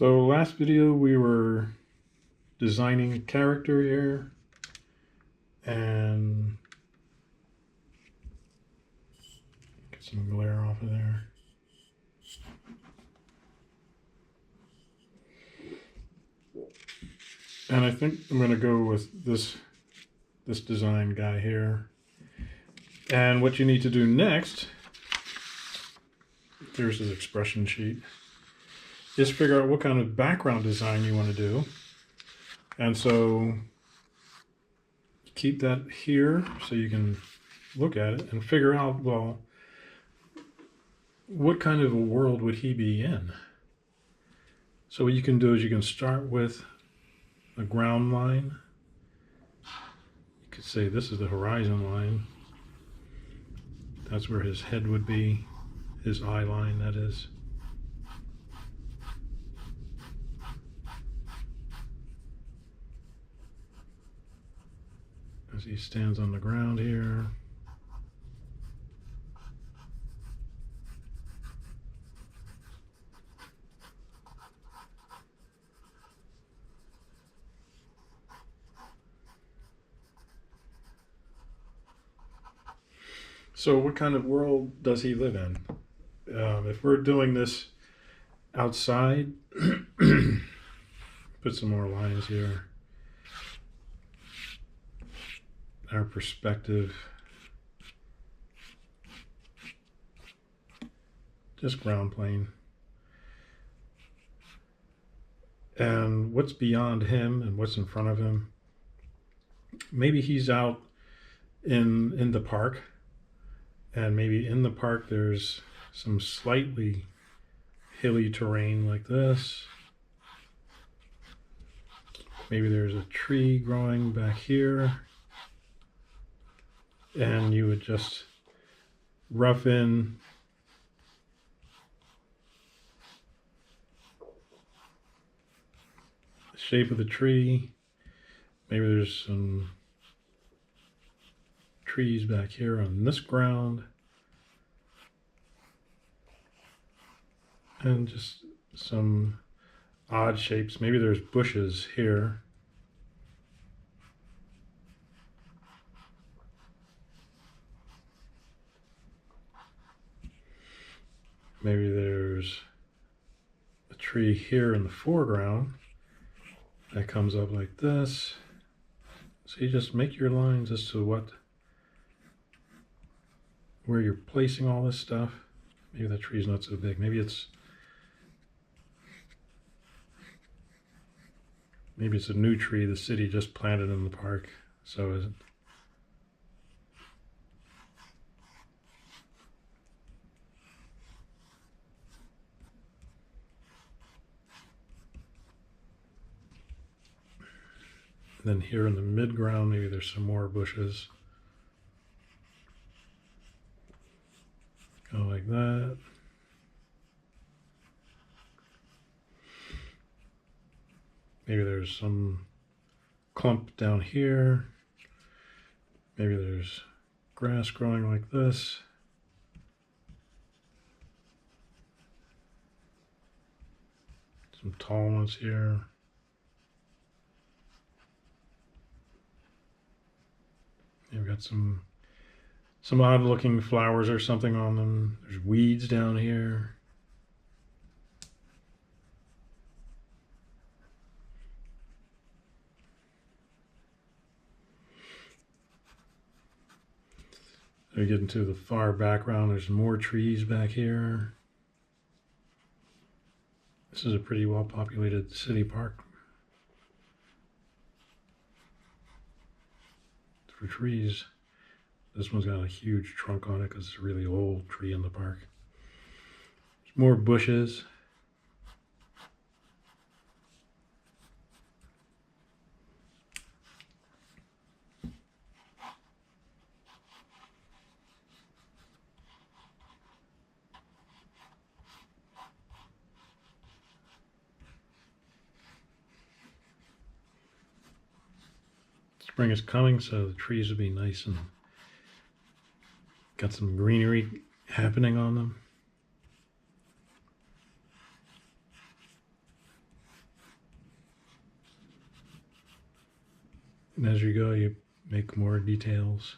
So last video we were designing a character here, and get some glare off of there. And I think I'm going to go with this design guy here. And what you need to do next, here's his expression sheet, is figure out what kind of background design you want to do. And so keep that here so you can look at it and figure out, well, what kind of a world would he be in? So what you can do is you can start with a ground line. You could say this is the horizon line. That's where his head would be, his eye line, that is. As he stands on the ground here. So what kind of world does he live in? If we're doing this outside, put some more lines here. Our perspective, just ground plane. And what's beyond him and what's in front of him? Maybe he's out in the park, and maybe in the park there's some slightly hilly terrain like this. Maybe there's a tree growing back here, and you would just rough in the shape of the tree. Maybe there's some trees back here on this ground, and just some odd shapes. Maybe there's bushes here. Maybe there's a tree here in the foreground that comes up like this. So you just make your lines as to where you're placing all this stuff. Maybe that tree's not so big. Maybe it's a new tree the city just planted in the park. So is it? And then here in the mid-ground, maybe there's some more bushes. Go like that. Maybe there's some clump down here. Maybe there's grass growing like this. Some tall ones here. You've got some odd looking flowers or something on them. There's weeds down here. We get into the far background. There's more trees back here. This is a pretty well populated city park. For trees, this one's got a huge trunk on it because it's a really old tree in the park. There's more bushes. Spring is coming, so the trees will be nice and got some greenery happening on them. And as you go, you make more details.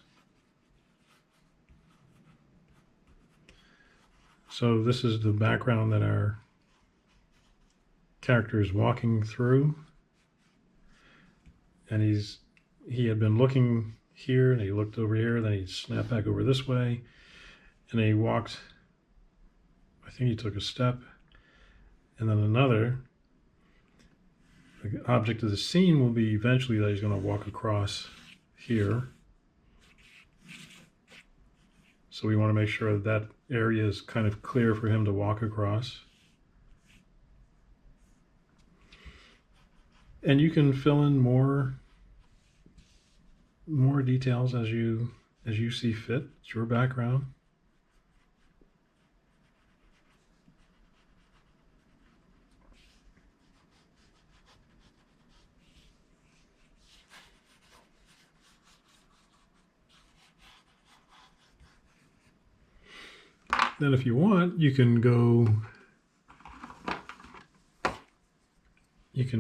So this is the background that our character is walking through. And he had been looking here, and he looked over here, then he snapped back over this way, and then he walked, I think he took a step, and then another. The object of the scene will be eventually that he's going to walk across here. So we want to make sure that that area is kind of clear for him to walk across. And you can fill in more details as you see fit. It's your background. Then if you want, you can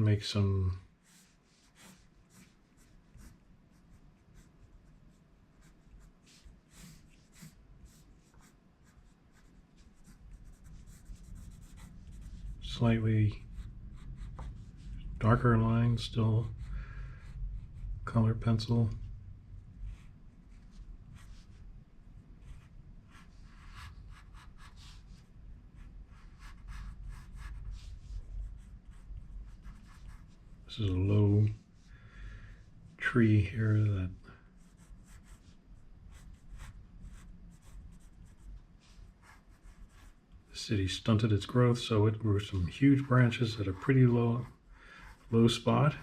make some slightly darker lines, still color pencil. This is a low tree here that the city stunted its growth, so it grew some huge branches at a pretty low spot.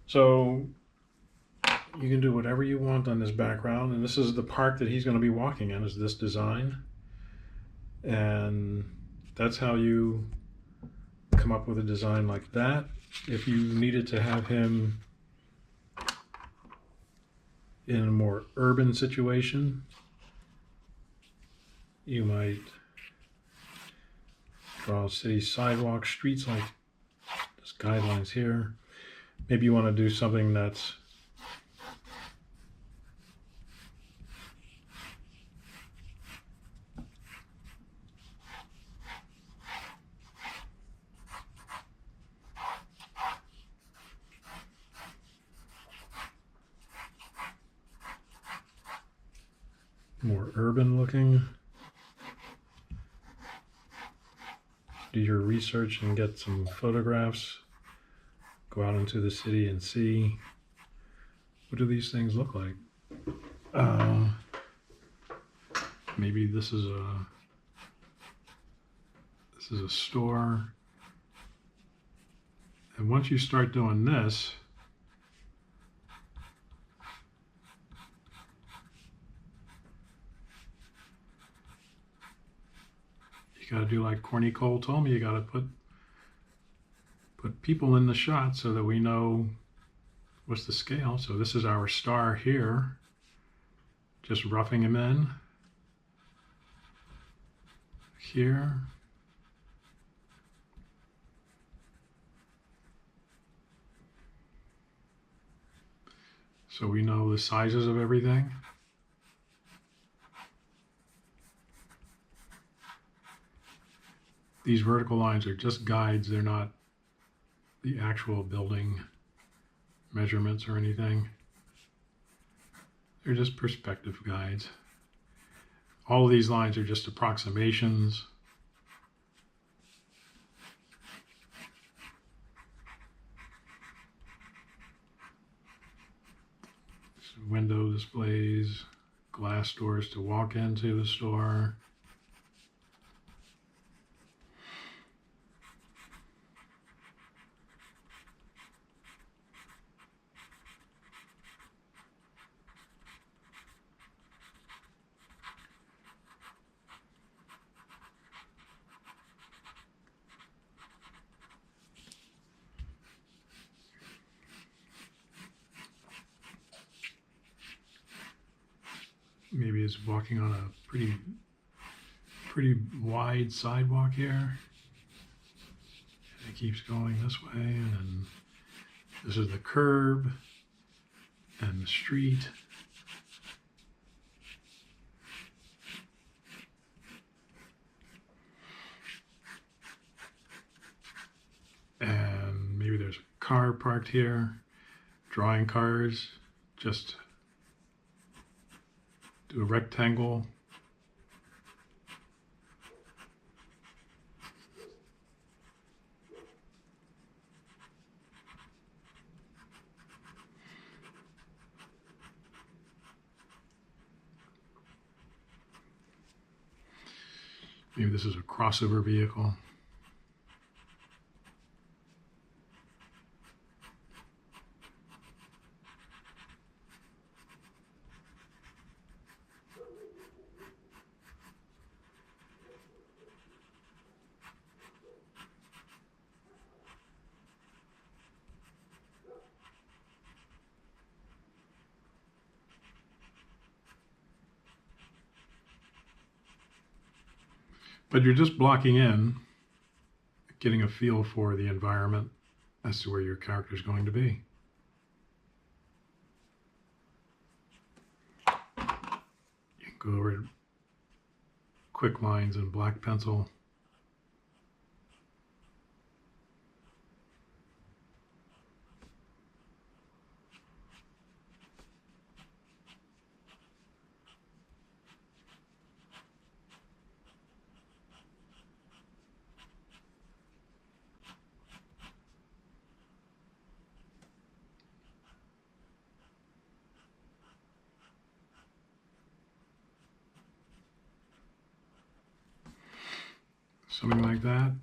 So you can do whatever you want on this background, and this is the park that he's going to be walking in, is this design. And that's how you come up with a design like that. If you needed to have him in a more urban situation, you might draw city sidewalks, streets like this guidelines here. Maybe you want to do something that's more urban looking. Do your research and get some photographs. Go out into the city and see, what do these things look like? Maybe this is a store. And once you start doing this, you got to do like Corny Cole told me, you got to put people in the shot so that we know what's the scale. So this is our star here, just roughing him in here. So we know the sizes of everything. These vertical lines are just guides. They're not the actual building measurements or anything. They're just perspective guides. All of these lines are just approximations. So window displays, glass doors to walk into the store. Maybe it's walking on a pretty wide sidewalk here. And it keeps going this way, and then this is the curb. and the street. And maybe there's a car parked here. Drawing cars, just do a rectangle. Maybe this is a crossover vehicle. But you're just blocking in, getting a feel for the environment as to where your character is going to be. You can go over quick lines in black pencil. Something like that.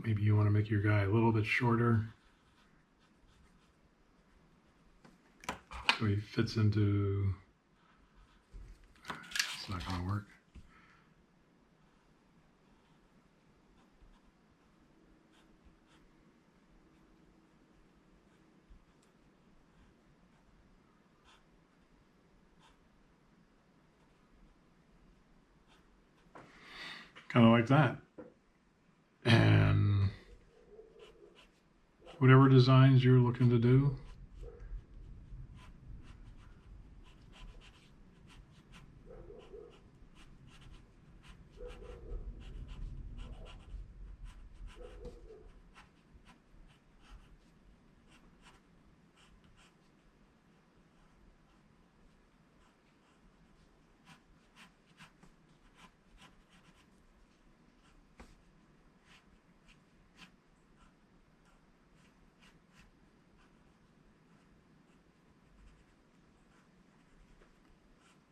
Maybe you want to make your guy a little bit shorter so he fits into, it's not going to work. Kind of like that. And whatever designs you're looking to do,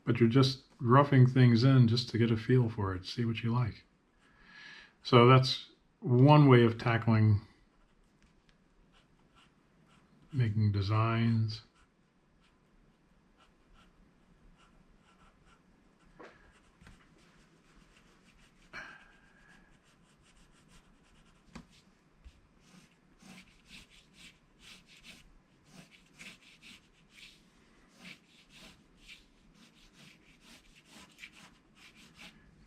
but you're just roughing things in just to get a feel for it, see what you like. So that's one way of tackling making designs.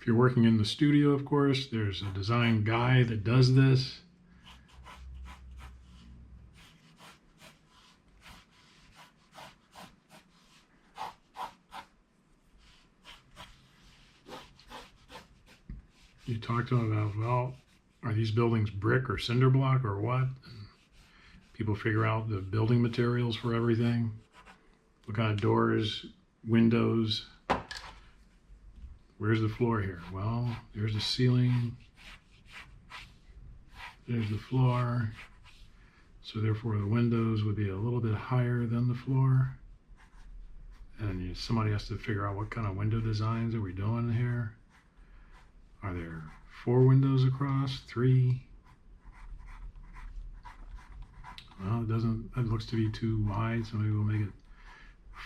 If you're working in the studio, of course, there's a design guy that does this. You talk to them about, well, are these buildings brick or cinder block or what? And people figure out the building materials for everything. What kind of doors, windows. Where's the floor here? Well, there's the ceiling. There's the floor. So therefore the windows would be a little bit higher than the floor. And somebody has to figure out what kind of window designs are we doing here. Are there 4 windows across? 3? Well, it doesn't, that looks to be too wide, so maybe we'll make it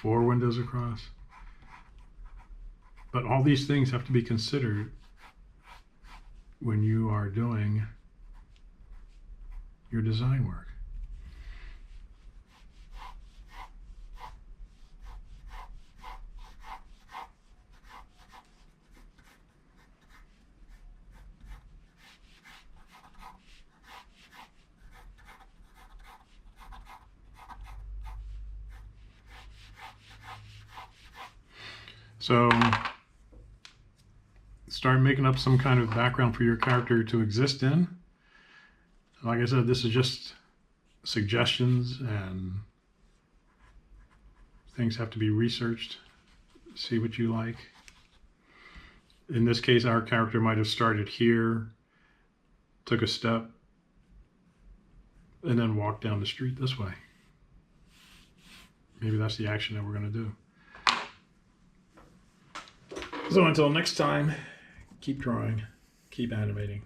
4 windows across. But all these things have to be considered when you are doing your design work. So start making up some kind of background for your character to exist in. Like I said, this is just suggestions, and things have to be researched. See what you like. In this case, our character might have started here, took a step, and then walked down the street this way. Maybe that's the action that we're going to do. So until next time, keep drawing, keep animating.